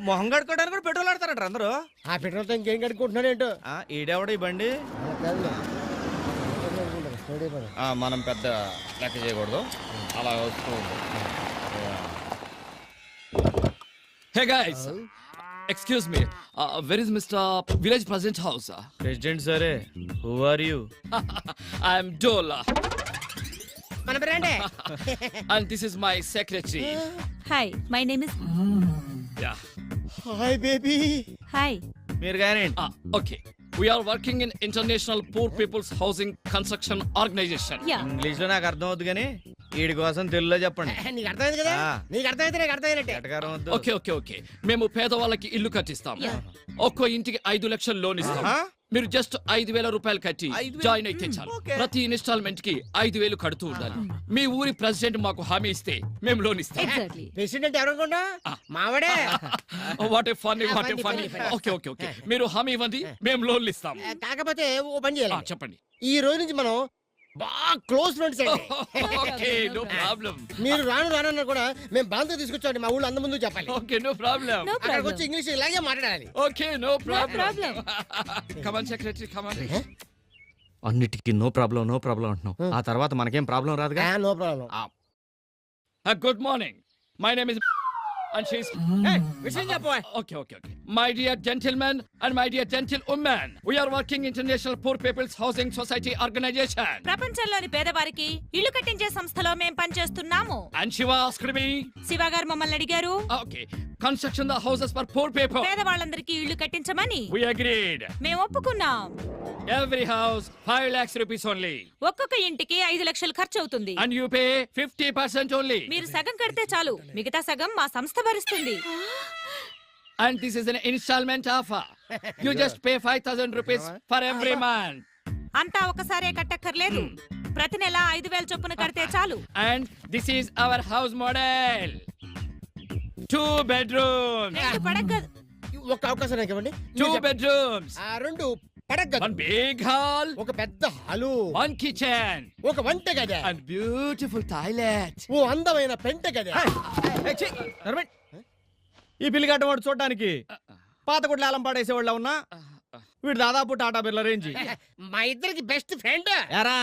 మొహం కడుక్కోవడానికి కూడా పెట్రోల్ ఆడతారంట అందరూ. ఆ పెట్రోల్తో ఇంకేం కడుక్కుంటున్నాడు ఏంటో. ఈడెవడ ఈ బండి? మనం పెద్ద లెక్క చేయకూడదు, అలా వస్తూ Hey guys, excuse me. Where is Mr. Village President House? President సరే. Who are you? I am Dola. మన బ్రాండే. And this is my secretary. Hi, my name is. Yeah. Hi baby. Hi. మీరు కానీ Okay. We are working in International Poor People's Housing Construction Organization. Yeah. English లో నాకు అర్థం అవుతుంది కానీ వీడి కోసం తెలుగులో చెప్పండి. నీకు అర్థమైంది కదా? నీకు అర్థమైతే నాకు అర్థమైనట్టే. ఎటకారం వద్దు. Okay. మేము పేదవాళ్ళకి ఇల్లు కట్టిస్తాం. ఒక్కో ఇంటికి 5 లక్షలు లోన్ ఇస్తాం. మీరు జస్ట్ 5,000 రూపాయలు కట్టి జాయిన్ అయితే చాలు. ప్రతి ఇన్స్టాల్మెంట్ కి 5,000 కడుతూ ఉండాలి. మీ ఊరి ప్రెసిడెంట్ మాకు హామీ ఇస్తే మేము లోన్ ఇస్తాం. Exactly. ప్రెసిడెంట్ ఎవరనుకుంటా? మావాడే. What a funny. ఓకే. మీరు హామీ ఇవ్వండి, మేము లోన్లు ఇస్తాం. కాకపోతే ఓ పని చేయాలి. చెప్పండి. ఈ రోజు నుంచి మనం బాగా క్లోజ్ ఫ్రెండ్స్ అండి. Okay, no problem. మీరు రాను కూడా మేము బాంతో తీసుకొచ్చాండి. మా ఊళ్ళో అందరి ముందు చెప్పాలి. Okay, no problem. No అక్కడికి problem. వచ్చి ఇంగ్లీష్ ఇలాగే మాట్లాడాలి. Okay, no problem. problem. Come on secretary, come on. అన్నిటికీ నో ప్రాబ్లం అంటున్నావు. ఆ తర్వాత మనకేం ప్రాబ్లం రాదుగా. No problem. Good morning. My name is and she's విషయం చెప్పు. okay. My dear gentlemen and my dear gentlewomen, we are working International Poor People's Housing Society Organization. ప్రపంచంలోని పేదవారికి ఇల్లు కట్టించే సంస్థలో మేము పనిచేస్తున్నాము. And Shiva asked me. Shiva గారు మమ్మల్ని అడిగారు. Okay. Construction the houses for poor people. పేదవాళ్ళందరికీ ఇల్లు కట్టించమని. We agreed. మేము ఒప్పుకున్నాం. Every house 5 lakhs rupees only. ఒక్కొక్క ఇంటికి 5 లక్షలు ఖర్చు అవుతుంది. And you pay 50% only. మీరు సగం కడితే చాలు, మిగతా సగం మా సంస్థ భరిస్తుంది. And this is an installment offer. You just pay 5,000 rupees for every month. అంతా ఒకసారే కట్టక్కర్లేదు, ప్రతి నెల 5,000 చొప్పున కడితే చాలు. And this is our house model. 2 bedrooms. 2 పడగ. ఒక అవకాశం నాకు ఇవ్వండి. 2 bedrooms. 2 పడగ. 1 big hall. ఒక పెద్ద హాలు. 1 kitchen. ఒక వంట గది. And beautiful toilet. ఓ అందమైన పెంట గది. ఈ పిల్లిగడ్డ వాడు చూడడానికి పాత గుడ్ల ఆలం పాడేసేవాళ్ళ ఉన్నా వీడు దాదాపు టాటా బిర్లా రేంజ్. మా ఇద్దరికి బెస్ట్ ఫ్రెండ్. ఎరా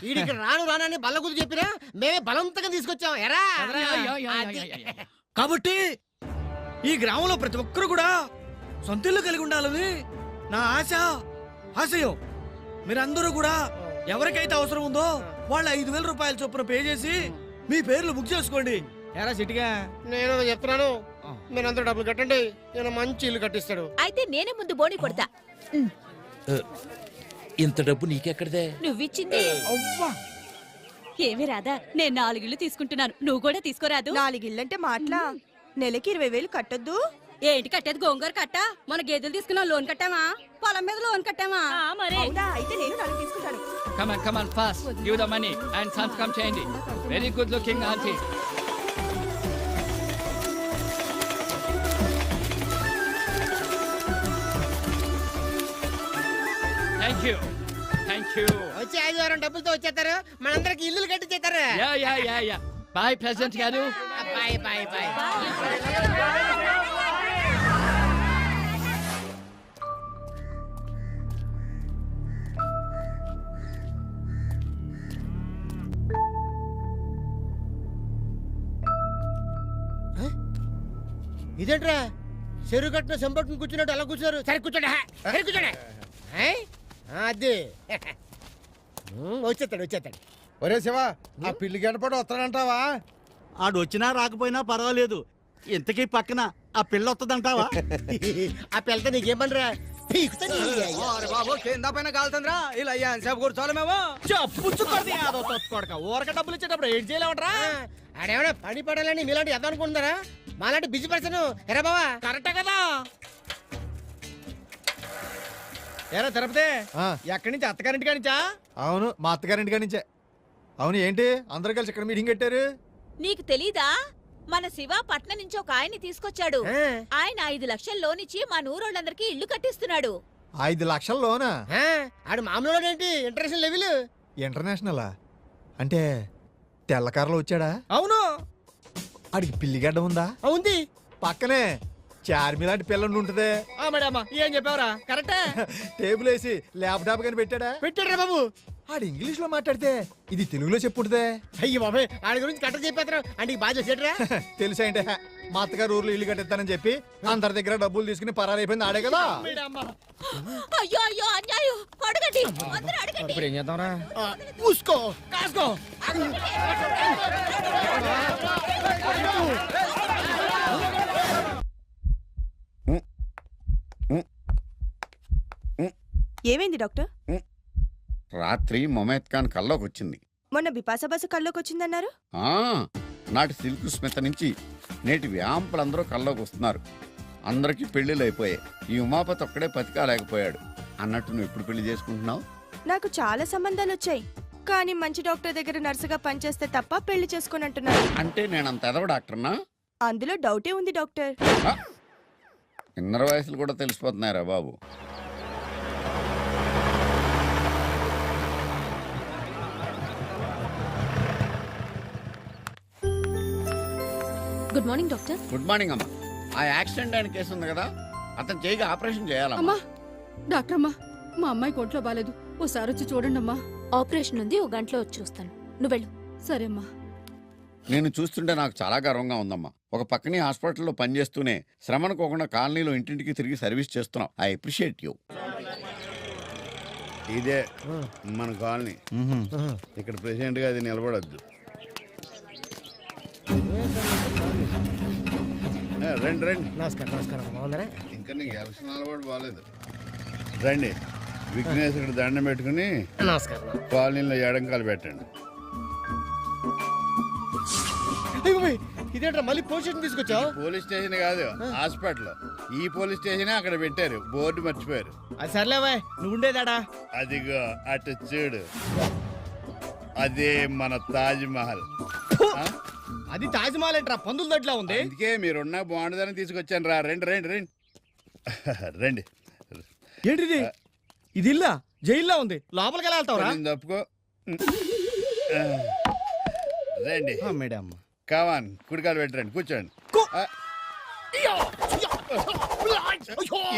వీడికి రాను బల్ల గురించి చెప్పినా మేమే బలవంతంగా తీసుకొచ్చాం. ఎరా కాబట్టి ఈ గ్రామంలో ప్రతి ఒక్కరు కూడా సొంత ఇల్లు కలిగి ఉండాలని నా ఆశయం. మీరందరూ కూడా ఎవరికైతే అవసరం ఉందో వాళ్ళ 5,000 రూపాయల చొప్పున పే చేసి మీ పేర్లు బుక్ చేసుకోండి. ఎరా సిటిగా నేను చెప్తున్నాను, మీరందరూ డబ్బులు కట్టండి, నేను మంచి ఇల్లు కట్టిస్తాడు. అయితే నేనే ముందు బోని కొడతా. ఇంత డబ్బు నీకెక్కడదే? నువ్విచ్చింది. ఏమి రాదా, నేను 4 ఇళ్ళు తీసుకుంటున్నాను, నువ్వు కూడా తీసుకోరాదు? 4 ఇళ్ళంటే మాటలా? నెలకి 20,000 కట్టొద్దు. ఏంటి కట్టేది? గోంగూర కట్ట. మన గేదెలు తీసుకున్నా లోన్ కట్టామా? పొలం మీద లోన్ కట్టామా? అవునా? అయితే నేను 4 తీసుకుంటాను. Come on, fast. Give the money and some come change. Very good looking auntie. Thank you. వచ్చి 5 డబ్బులతో వచ్చేస్తారు, మనందరికి ఇల్లు కట్టించేస్తారు. Yeah. Bye, President garu. Bye. ఇదేంట్రా చెరువు కట్టిన చెంపట్టుని కూర్చున్నట్టు అలా కూర్చున్నారు. సరే కూర్చోండి. అది వచ్చేస్తాడు. ఒరే శివ, ఆ పిల్లి గడపడు వస్తాడంటావా? ఆడు వచ్చినా రాకపోయినా పర్వాలేదు, ఇంతకీ పక్కన ఆ పిల్ల వస్తుందంటావా? ఆ పిల్లతో నీకేం పనిరా? బాబు కింద పైన కాలుతుందిరా. ఇలా సేపు కూర్చోవాలి మేము. చెప్పుచ్చుకోండి ఊరక డబ్బులు ఇచ్చేటప్పుడు ఏం చేయలేమంటారా? ఆడేమన్నా పని పడాలని మీలాంటి ఎంత అనుకుంటున్నారా? మాలాంటి బిజీ పర్సన్. ఎరా బావా, కరెక్టే కదా. ఏరా తిరుపతి, ఎక్కడి నుంచి? అత్తగారింటి కానించా? అవును, మా అత్తగారింటి కానించే. అవును, ఏంటి అందరు కలిసి ఇక్కడ మీటింగ్ పెట్టారు? నీకు తెలీదా? మన శివ పట్నం నుంచి ఒక ఆయన్ని తీసుకొచ్చాడు. ఆయన 5 లక్షలు లోన్ ఇచ్చి మా నూరోళ్ళందరికీ ఇల్లు కట్టిస్తున్నాడు. 5 లక్షల లోనా? ఆడు మామూలు ఏంటి, ఇంటర్నేషనల్ లెవెల్. ఇంటర్నేషనలా? అంటే తెల్లకారులో వచ్చాడా? అవును. ఆడికి పిల్లిగడ్డ ఉందా? ఉంది. పక్కనే చార్మి లాంటి పిల్లని ఉంటదే. మేడమ్మా ఏం చెప్పావురా కరెక్టే. టేబుల్ వేసి ల్యాప్టాప్ కానీ పెట్టాడా? పెట్టాడు బాబు. ఆడు ఇంగ్లీష్ లో మాట్లాడితే ఇది తెలుగులో చెప్పుంటదే. అయ్యి బాబాయ్ ఆడి గురించి కట్ట చెప్పేస్తాను అంటే బాగా చేసేటరా. తెలుసా అంటే మా అత్తగారు ఊర్లో ఇల్లు కట్టిస్తానని చెప్పి అందరి దగ్గర డబ్బులు తీసుకుని పరారైపోయింది ఆడే కదా. అయ్యో అయ్యో అన్యాయం అడగండి అందరూ అడగండి ఇప్పుడు ఏం చేద్దాంరా? పూసుకో కాసుకో. ఏమైంది డాక్టర్? రాత్రి మొమైత్ ఖాన్ కల్లోకి వచ్చింది. మొన్న బిపాసా బస్సు కల్లోకి వచ్చిందన్నారు. ఆ నాటి సిల్క్ స్మిత నుంచి నేటి వ్యాంపులందరూ కల్లోకి వస్తున్నారు. అందరికీ పెళ్లిళ్ళు అయిపోయాయి. ఈ ఉమాపతి ఒక్కడే పతికాలేకపోయాడు. అన్నట్టు నువ్వు ఎప్పుడు పెళ్లి చేసుకుంటున్నావు? నాకు చాలా సంబంధాలు వచ్చాయి, కానీ మంచి డాక్టర్ దగ్గర నర్సుగా పనిచేస్తే తప్ప పెళ్లి చేసుకుని అంటున్నారు. అంటే నేనంత ఎదవ డాక్టర్నా? అందులో డౌటే ఉంది డాక్టర్. ఇన్నర వయసులు కూడా తెలిసిపోతున్నాయిరా బాబు. Good morning doctor. Good morning అమ్మా. ఆ యాక్సిడెంట్ అయిన కేసు ఉంది కదా, అతను చేయిగా ఆపరేషన్ చేయాలమ్మా. అమ్మా డాక్టర్ అమ్మా, మా అమ్మాయి ఒంట్లో బాలేదు, ఓసారి వచ్చి చూడండి అమ్మా. ఆపరేషన్ ఉంది, ఓ గంటలో వచ్చి చూస్తాను. నువ్వు వెళ్ళు. సరే అమ్మా. నేను చూస్తుంటే నాకు చాలా గర్వంగా ఉందమ్మా. ఒక పక్కనే హాస్పిటల్లో పనిచేస్తూనే శ్రమనుకోకుండా కాలనీలో ఇంటింటికి తిరిగి సర్వీస్ చేస్తున్నాం. I appreciate you. ఇదే మన కాలనీ. ఇక్కడ ప్రెసిడెంట్ గా అది నిలబడద్దు. రండి రండి. నమస్కారం నమస్కారం. బాగున్నారా? ఇంకా నీకు ఎలక్షన్ అలవాటు బాగాలేదు. రండి, విఘ్నేశ్వరుడు దండం పెట్టుకుని నమస్కారం. కాలనీలో ఎడంకాలు పెట్టండి. ఇదేంట్రా మళ్ళీ పోలీస్ స్టేషన్ తీసుకొచ్చావు? పోలీస్ స్టేషన్ కాదు, హాస్పిటల్. ఈ పోలీస్ స్టేషన్ అక్కడ పెట్టారు, బోర్డు మర్చిపోయారు. అది సర్లేవా, నువ్వు ఉండేదాడా? అదిగో అటు చూడు, అదే మన తాజ్ మహల్. అది తాజ్ మహల్ ఏంట్రా, పందుల దొడ్లా ఉంది. అందుకే మీరున్నా బాగుండదని తీసుకొచ్చాను రా. రండి రండి రండి రండి. ఏంటిది? ఇది ఇల్లా జైల్లో ఉంది, లోపలికి ఎలా వెళ్తావురా? కొంచెం తప్పుకో. రండి మేడం. కావాన్ కుడికాలు పెట్టండి, కూర్చోండి.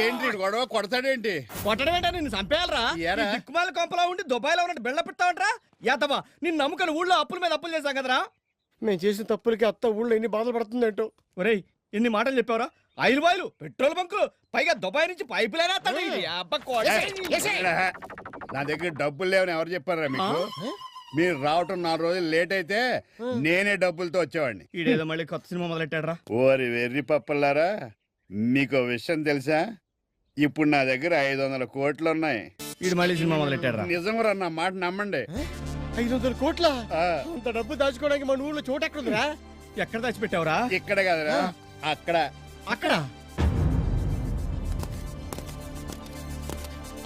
ఏంటి గొడవ? కొడతాడేంటి? కొట్టడం ఏంటా? నిన్ను చంపేయాలరా? ఏరా? దిక్కుమాల కొంపలా ఉండి దుబాయ్లో ఉన్నట్టు బెళ్ళ పెడతావంటరా? యాతవా, నిన్ను నమ్ముకుని ఊళ్ళో అప్పుల మీద అప్పులు చేశాం కదరా. మేము చేసిన తప్పులకి అత్త ఊళ్ళో ఎన్ని బాధలు పడుతుందేంటో. ఒరేయ్, ఎన్ని మాటలు చెప్పావురా? ఆయిల్ బాయిలు, పెట్రోల్ బంకులు, పైగా దుబాయ్ నుంచి పైపు లైన్ నా దగ్గర డబ్బులు లేవని ఎవరు చెప్పారా మీకు? మీరు రావటం 4 రోజులు లేట్ అయితే నేనే డబ్బులతో వచ్చేవాడిని. ఈడేదో మళ్ళీ కొత్త సినిమా మొదలెట్టాడరా. ఓరి వెర్రి పప్పల్లారా, మీకు విషయం తెలుసా? ఇప్పుడు నా దగ్గర 500 కోట్లు ఉన్నాయి. ఈడు మళ్ళీ సినిమా మొదలెట్టాడరా. నిజంరా, నా మాట నమ్మండి. 500 కోట్ల? అంత డబ్బు దాచుకోవడానికి మన ఊళ్ళో చోటు ఎక్కడుందిరా? ఎక్కడ దాచిపెట్టావురా? ఇక్కడ కదరా, అక్కడ. అక్కడ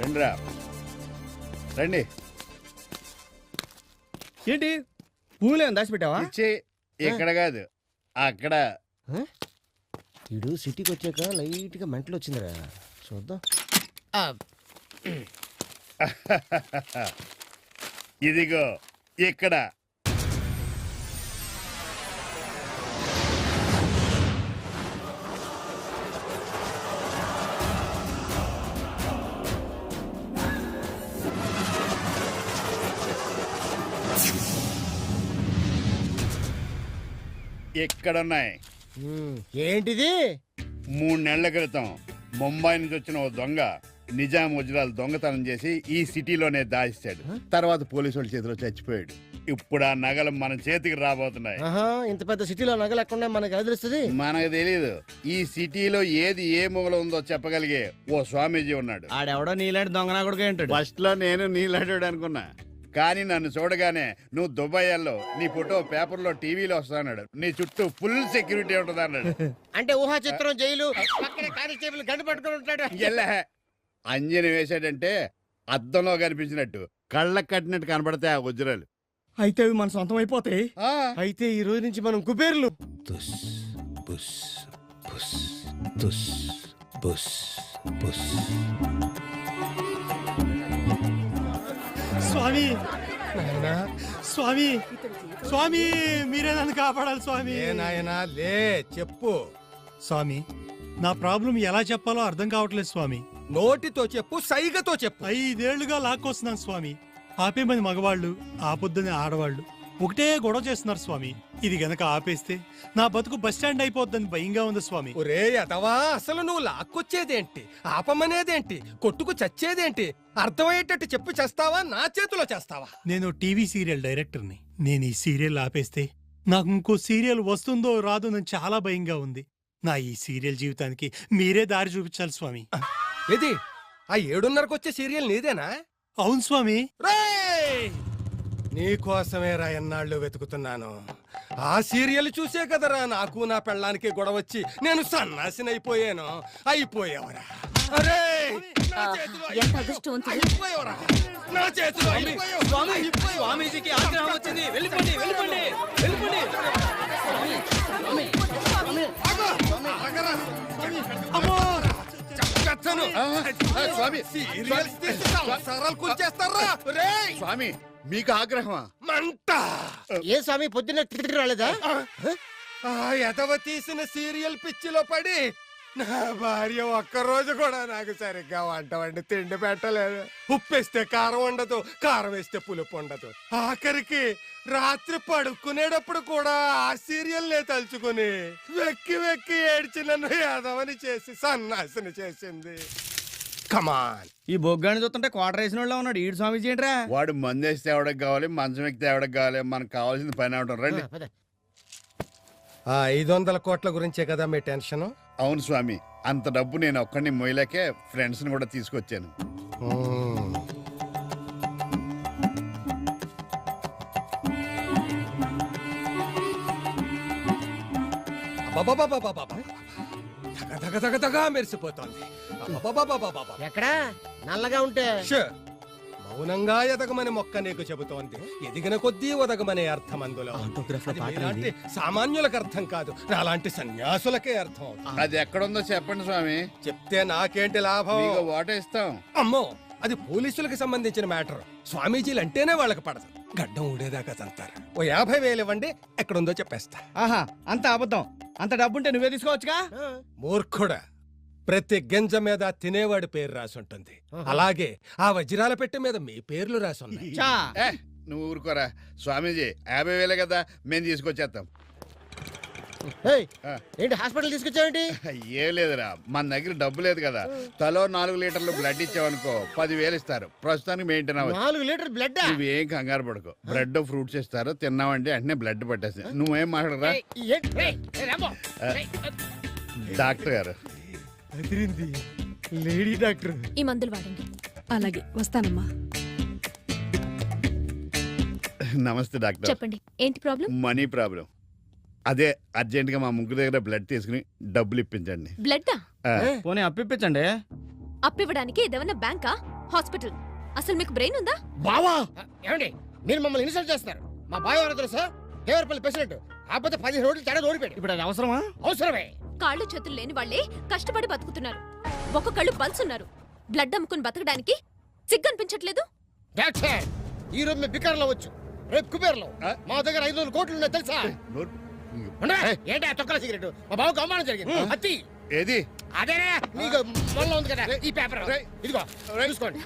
రండిరా, రండి. ఏంటి పూలేం దాచిపెట్టావా? ఇచ్చే. ఇక్కడ కాదు, అక్కడ. ఇడు సిటీకి వచ్చాక లైట్ గా మెంటలు వచ్చిందిరా, చూద్దాం. ఇదిగో ఇక్కడ. ఎక్కడున్నాయి? ఏంటిది? 3 నెలల క్రితం ముంబై నుంచి వచ్చిన ఓ దొంగ నిజాం వజ్రాలు దొంగతనం చేసి ఈ సిటీలోనే దాచాడు. తర్వాత పోలీసు వాళ్ళ చేతిలో చచ్చిపోయాడు. ఇప్పుడు ఆ నగలు మన చేతికి రాబోతున్నాయి. ఇంత పెద్ద సిటీలో నగలు ఎక్కడ మనకు ఎలా తెలుస్తుంది? మనకు తెలియదు. ఈ సిటీలో ఏది ఏ మూల ఉందో చెప్పగలిగే ఓ స్వామీజీ ఉన్నాడు. ఆడెవడో నీలాంటి దొంగనా కూడా ఏంటాడు. ఫస్ట్ లో నేను నీలాడాడు అనుకున్నా, కానీ నన్ను చూడగానే నువ్వు దుబాయ్ లో నీ ఫోటో పేపర్లో టీవీలో వస్తాడు, నీ చుట్టూ ఫుల్ సెక్యూరిటీ ఉంటుంది అన్నాడు. అంటే ఊహా చిత్రం జైలు పక్కనే కానిస్టేబుల్ గంట పట్టుకుని ఉంటాడు. ఎల్లే అంజని వేసాడంటే అద్దంలో కనిపించినట్టు కళ్ళకు కట్టినట్టు కనబడతాయి ఆ వజ్రాలు. అయితే అవి మన సొంతం అయిపోతాయి. అయితే ఈ రోజు నుంచి మనం కుబేర్లు. స్వామి, స్వామి, స్వామి, మీరే నన్ను కాపాడాలి స్వామి. నాయనా లే చెప్పు. స్వామి నా ప్రాబ్లం ఎలా చెప్పాలో అర్థం కావట్లేదు స్వామి. నోటితో చెప్పు, సైగతో చెప్పు. 5 ఏళ్లుగా లాక్కొస్తున్నాను స్వామి. ఆపేమని మగవాళ్ళు, ఆపొద్దని ఆడవాళ్ళు ఒకటే గొడవ చేస్తున్నారు స్వామి. ఇది గనక ఆపేస్తే నా బతుకు బస్టాండ్ అయిపోద్దని భయంగా ఉంది స్వామి. ఒరే యదవా, అసలు నువ్వు లాక్కొచ్చేదేంటి, ఆపమనేదేంటి, కొట్టుకు చచ్చేదేంటి? అర్థమయ్యేటట్టు చెప్పు, చేస్తావా నా చేతిలో చేస్తావా? నేను టీవీ సీరియల్ డైరెక్టర్ని. నేను ఈ సీరియల్ ఆపేస్తే నాకు ఇంకో సీరియల్ వస్తుందో రాదో అని చాలా భయంగా ఉంది. నా ఈ సీరియల్ జీవితానికి మీరే దారి చూపించాలి స్వామి. ఇది ఆ 7:30కు వచ్చే సీరియల్ నీదేనా? అవును స్వామి. రేయ్! నీకోసమే రా ఎన్నాళ్ళు వెతుకుతున్నాను. ఆ సీరియల్ చూసే కదరా నాకు నా పెళ్ళానికి గొడవచ్చి నేను సన్నాసినైపోయాను. అయిపోయావరా? అరే నా చేతిలో అయిపోయావురా. నా చేతిలో అయిపోయావు. స్వామీజీకి ఆగ్రహం వచ్చింది. వెళ్ళిపోండి, వెళ్ళిపోండి, వెళ్ళిపోండి. అమ్మో! చంపేస్తాను. స్వామి సీరియల్స్ తీసి సంసారాలు కూల్చేస్తారా? రేయ్! స్వామి మీకు ఆగ్రహమా? మంట! ఏ స్వామి పొద్దున్న తిరిగి రాలేదా? ఆ ఎదవ తీసిన సీరియల్ పిచ్చిలో పడి నా భార్య ఒక్కరోజు కూడా నాకు సరిగ్గా వంట వండి తిండి పెట్టలేదు. ఉప్పేస్తే కారం ఉండదు, కారం వేస్తే పులుపు ఉండదు. ఆఖరికి రాత్రి పడుకునేటప్పుడు కూడా ఆ సీరియల్ నే తలుచుకుని వెక్కి వెక్కి ఏడ్చి నన్ను ఎదవని చేసి సన్నాసిని చేసింది. కమాన్. ఈ బొగ్గాని చూస్తుంటే క్వార్టర్ వేసిన వాళ్ళ ఉన్నాడు. ఈడు స్వామీజీ ఏంట్రా? వాడు మందేస్తే ఎవడకి కావాలి, మంచం ఎక్కితే ఎవడకి కావాలి, మనకు కావాల్సింది పని అవడం. రండి. ఆ 500 కోట్ల గురించే కదా మీ టెన్షన్? అవును స్వామి, అంత డబ్బు నేను ఒక్కడిని మొయ్యలేకే ఫ్రెండ్స్ ని కూడా తీసుకొచ్చాను. తగ మెరిసిపోతోంది. ఎక్కడా నల్లగా ఉంటే మౌనంగా ఎదగమని మొక్క నీకు చెబుతోంది. ఎదిగిన కొద్దీ ఒదగమనే అర్థం అందులో. అది మీలాంటి సామాన్యులకు అర్థం కాదు, నాలాంటి సన్యాసులకే అర్థం అవుతుంది. అది ఎక్కడుందో చెప్పండి స్వామి. చెప్తే నాకేంటి లాభం? మీకు వాట ఇస్తాం. అమ్మో, అది పోలీసులకు సంబంధించిన మ్యాటర్. స్వామీజీలు అంటేనే వాళ్ళకి పడదు. గడ్డం ఊడేదాకా తంతారు. ఓ 50,000 ఇవ్వండి, ఎక్కడుందో చెప్పేస్తా. ఆహా, అంత అబద్ధం. అంత డబ్బుంటే నువ్వే తీసుకోవచ్చుగా. మూర్ఖుడా, ప్రతి గింజ మీద తినేవాడి పేరు రాసుంటుంది. అలాగే ఆ వజ్రాల పెట్టె మీద మీ పేర్లు రాసున్నాయి. ఏ, నువ్వు ఊరుకోరా స్వామీజీ. 50,000 కదా, మేము తీసుకొచ్చేస్తాం. ఏంటి హాస్పిటల్ తీసుకొచ్చావేంటి? ఏం లేదురా, మన దగ్గర డబ్బు లేదు కదా. తలో 4 లీటర్లు బ్లడ్ ఇచ్చావనుకో 10,000 ఇస్తారు. ప్రస్తుతానికి మెయింటైన్ అవ్వచ్చు. 4 లీటర్ బ్లడ్? నువ్వేం కంగారు పడుకో. బ్రెడ్ ఫ్రూట్స్ ఇస్తారు, తిన్నావంటే వెంటనే బ్లడ్ పట్టేస్తా. నువ్వేం మాట్లాడరా డాక్టర్ గారు. Lady doctor. ఈ మందులు వాడండి. అలాగే, వస్తానమ్మా. నమస్తే డాక్టర్. చెప్పండి, ఏంటి ప్రాబ్లం? Money problem. అదే అర్జెంట్ గా మా ముగ్గురు దగ్గర బ్లడ్ తీసుకుని డబ్బులు ఇప్పించండి. బ్లడ్డా? పోనీ అప్పిప్పించండి. అప్పివ్వడానికి ఏదైనా బ్యాంకా, హాస్పిటల్? అసలు మీకు బ్రెయిన్ ఉందా? బావా ఏమండి మీరు మమ్మల్ని ఇన్సల్ట్ చేస్తున్నారు. మా బావ ఎవరో తెలుసా? దేవరపల్లి ప్రెసిడెంట్. కాకపోతే 15 రోడ్లు తేడా ఓడిపోయాడు. ఇప్పుడు అది అవసరమా? అవసరమే. కాళ్ళు చేతులు లేని వాళ్ళే కష్టపడి బతుకుతున్నారు. ఒక్కొక్కళ్ళు పల్స్ ఉన్నారు. బ్లడ్ అమ్ముకుని బతకడానికి సిగ్గనిపించట్లేదు? డాక్టర్, ఈ రోజు మేము బికార్లో వచ్చు, రేపు కుబేర్లో. మా దగ్గర 500 కోట్లు ఉన్నాయి తెలుసా? ఏంటి తొక్కల సిగరెట్? మా బావకు అవమానం జరిగింది. అత్తి ఏది? అదేనే నీకు మొన్న ఉంది కదా ఈ పేపర్. ఇదిగో చూసుకోండి.